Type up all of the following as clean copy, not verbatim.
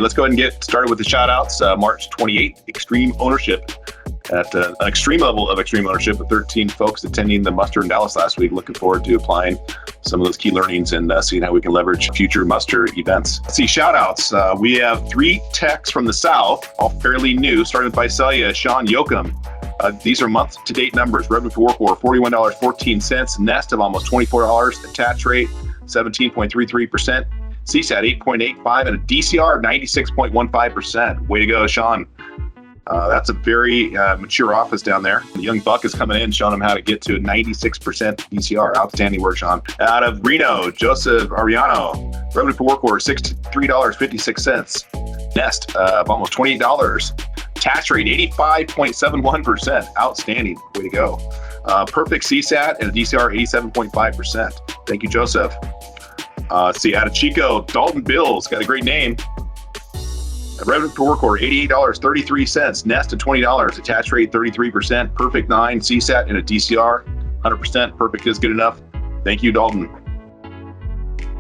let's go ahead and get started with the shout-outs. March 28th, Extreme Ownership. At an extreme level of extreme ownership with 13 folks attending the muster in Dallas last week. Looking forward to applying some of those key learnings and seeing how we can leverage future muster events. Let's see, shout outs. We have 3 techs from the South, all fairly new, starting with Visalia, Sean Yoakum. These are month-to-date numbers. Revenue per work order, $41.14. Nest of almost $24. Attach rate, 17.33%. CSAT, 8.85. And a DCR of 96.15%. Way to go, Sean. That's a very mature office down there. The young buck is coming in, showing them how to get to a 96% DCR. Outstanding work, Sean. Out of Reno, Joseph Ariano. Revenue per work order, $63.56. Nest of almost $28. Attach rate, 85.71%. Outstanding. Way to go. Perfect CSAT and a DCR, 87.5%. Thank you, Joseph. See, out of Chico, Dalton Bills. Got a great name. Revenue per work order, $88.33. Nest at $20. Attach rate, 33%. Perfect 9. CSAT and a DCR, 100%. Perfect is good enough. Thank you, Dalton.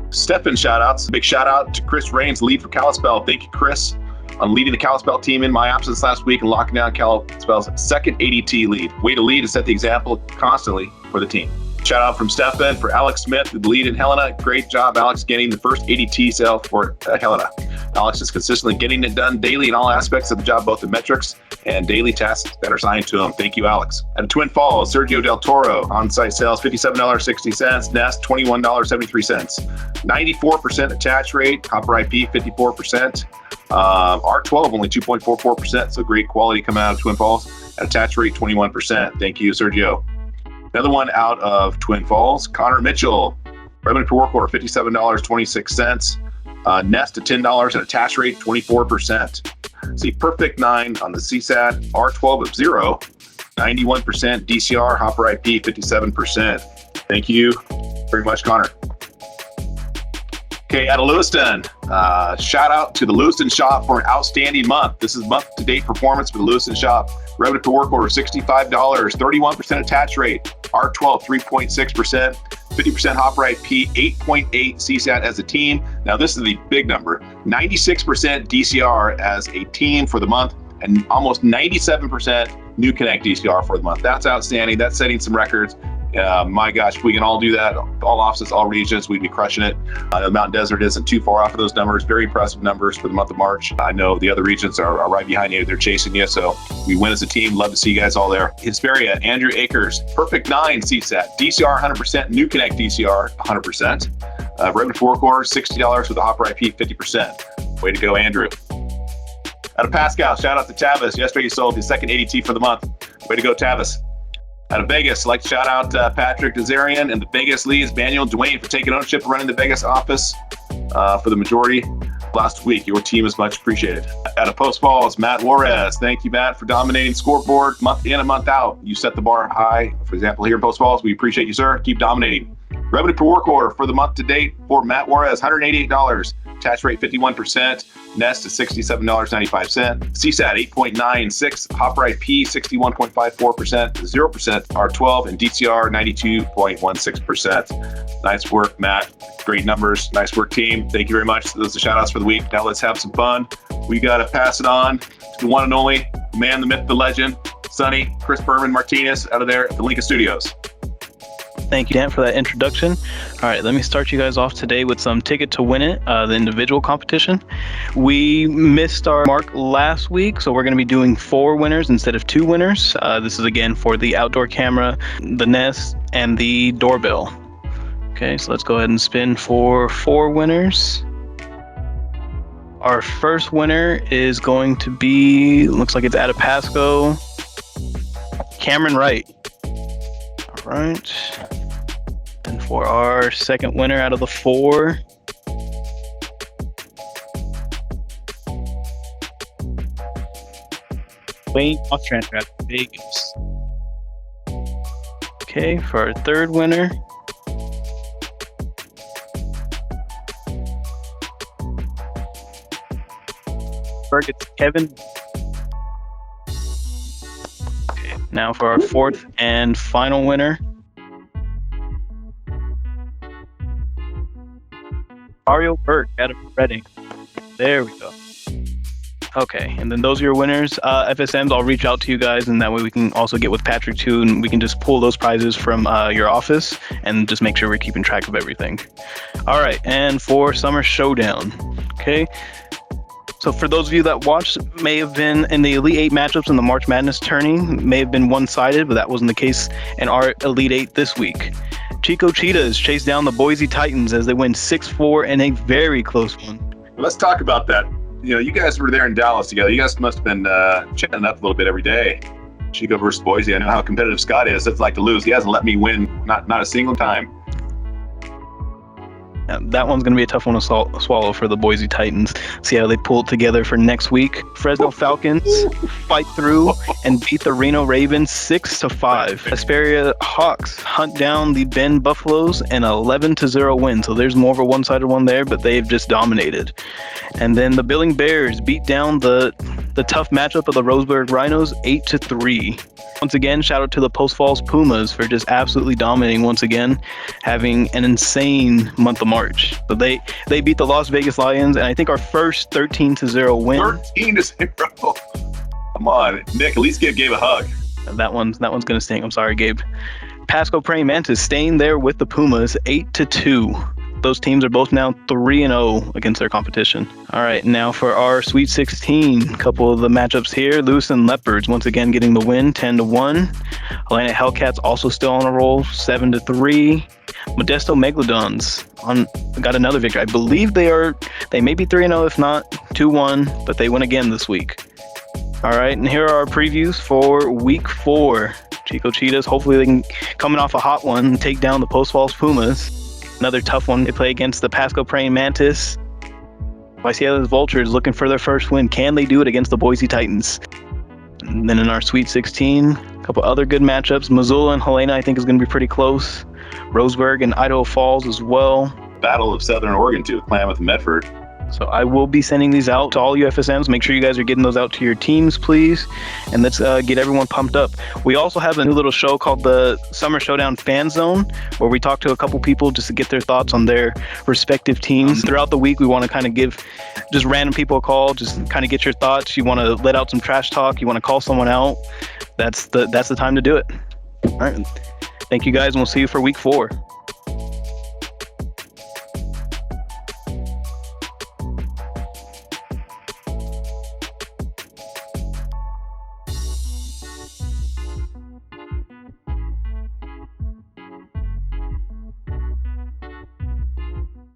Stefan shout-outs. Big shout-out to Chris Rains, lead for Kalispell. Thank you, Chris, on leading the Kalispell team in my absence last week and locking down Kalispell's second ADT lead. Way to lead and set the example constantly for the team. Shout out from Stefan for Alex Smith, the lead in Helena. Great job, Alex, getting the first ADT sale for Helena. Alex is consistently getting it done daily in all aspects of the job, both the metrics and daily tasks that are assigned to him. Thank you, Alex. At Twin Falls, Sergio Del Toro, on-site sales, $57.60. Nest, $21.73. 94% attach rate. Hopper IP, 54%. R12, only 2.44%. So great quality coming out of Twin Falls. At attach rate, 21%. Thank you, Sergio. Another one out of Twin Falls, Connor Mitchell. Revenue per work order, $57.26. Nest at $10 and attach rate, 24%. See, perfect 9 on the CSAT, R12 of 0, 91%. DCR, Hopper IP, 57%. Thank you very much, Connor. Okay, out of Lewiston, shout out to the Lewiston shop for an outstanding month. This is month-to-date performance for the Lewiston shop. Revenue per work order, $65, 31% attach rate, R12, 3.6%, 50% Hopper IP, 8.8 CSAT as a team. Now, this is the big number, 96% DCR as a team for the month, and almost 97% New Connect DCR for the month. That's outstanding. That's setting some records. My gosh, if we can all do that, all offices, all regions, we'd be crushing it. The Mountain Desert isn't too far off of those numbers. Very impressive numbers for the month of March. I know the other regions are right behind you. They're chasing you. So we win as a team. Love to see you guys all there. Hesperia, Andrew Akers, perfect 9 CSAT, DCR 100%, New Connect DCR 100%. Revenue per work order, $60 with a Hopper IP, 50%. Way to go, Andrew. Out of Pascal, shout out to Tavis. Yesterday you sold his second ADT for the month. Way to go, Tavis. Out of Vegas, I'd like to shout out Patrick Nazarian and the Vegas leads, Manuel Dwayne, for taking ownership and running the Vegas office for the majority last week. Your team is much appreciated. Out of Post Falls, Matt Juarez. Thank you, Matt, for dominating scoreboard month in and month out. You set the bar high. For example, here in Post Falls, we appreciate you, sir. Keep dominating. Revenue per work order for the month to date for Matt Juarez, $188. Attach rate, 51%. Nest is $67.95. CSAT, 8.96. Hopper IP, 61.54%. 0% R12. And DCR, 92.16%. Nice work, Matt. Great numbers. Nice work, team. Thank you very much. Those are the shout-outs for the week. Now let's have some fun. We got to pass it on to the one and only man, the myth, the legend, Sonny Chris Berman Martinez out of there at the Lincoln Studios. Thank you, Dan, for that introduction. All right, let me start you guys off today with some Ticket to Win It, the individual competition. We missed our mark last week, so we're going to be doing 4 winners instead of 2 winners. This is, again, for the outdoor camera, the Nest, and the doorbell. Okay, so let's go ahead and spin for 4 winners. Our first winner is going to be, looks like it's out of Pasco, Cameron Wright. All right. And for our second winner out of the 4, Wayne Ostrander out of Vegas. Okay, for our third winner, it's Kevin. Okay, now for our fourth and final winner, Mario Burke out of Reading. There we go. Okay, and then those are your winners. FSMs, I'll reach out to you guys, and that way we can also get with Patrick too, and we can just pull those prizes from your office and just make sure we're keeping track of everything. All right, and for Summer Showdown, okay. So for those of you that watched, may have been in the Elite 8 matchups in the March Madness tourney, may have been one-sided, but that wasn't the case in our Elite 8 this week. Chico Cheetahs chased down the Boise Titans as they win 6-4 in a very close one. Let's talk about that. You know, you guys were there in Dallas together. You guys must have been chatting up a little bit every day. Chico versus Boise. I know how competitive Scott is. It's like to lose. He hasn't let me win, not a single time. That one's going to be a tough one to swallow for the Boise Titans. See how they pull it together for next week. Fresno Falcons fight through and beat the Reno Ravens 6-5. Hesperia Hawks hunt down the Bend Buffaloes and 11-0 win. So there's more of a one-sided one there, but they've just dominated. And then the Billing Bears beat down the tough matchup of the Roseburg Rhinos 8-3. Once again, shout out to the Post Falls Pumas for just absolutely dominating once again, having an insane month of March. But they beat the Las Vegas Lions, and I think our first 13-0 win. 13-0. Come on, Nick. At least give Gabe a hug. That one's gonna sting. I'm sorry, Gabe. Pasco Praying Mantis staying there with the Pumas 8-2. Those teams are both now 3-0 against their competition. All right, now for our Sweet 16, a couple of the matchups here. Lewiston Leopards once again getting the win, 10-1. Atlanta Hellcats also still on a roll, 7-3. Modesto Megalodons got another victory. I believe they may be 3-0, if not 2-1, but they win again this week. All right, and here are our previews for Week 4. Chico Cheetahs, hopefully they can, coming off a hot one, take down the Post Falls Pumas. Another tough one. They play against the Pasco Praying Mantis. Visalis Vultures looking for their first win. Can they do it against the Boise Titans? And then in our Sweet 16, a couple other good matchups. Missoula and Helena, I think, is going to be pretty close. Roseburg and Idaho Falls as well. Battle of Southern Oregon, too. Klamath and Medford. So I will be sending these out to all you FSMs. Make sure you guys are getting those out to your teams, please. And let's get everyone pumped up. We also have a new little show called the Summer Showdown Fan Zone, where we talk to a couple people just to get their thoughts on their respective teams. Throughout the week, we want to kind of give just random people a call, just kind of get your thoughts. You want to let out some trash talk. You want to call someone out. That's the time to do it. All right. Thank you guys, and we'll see you for Week 4.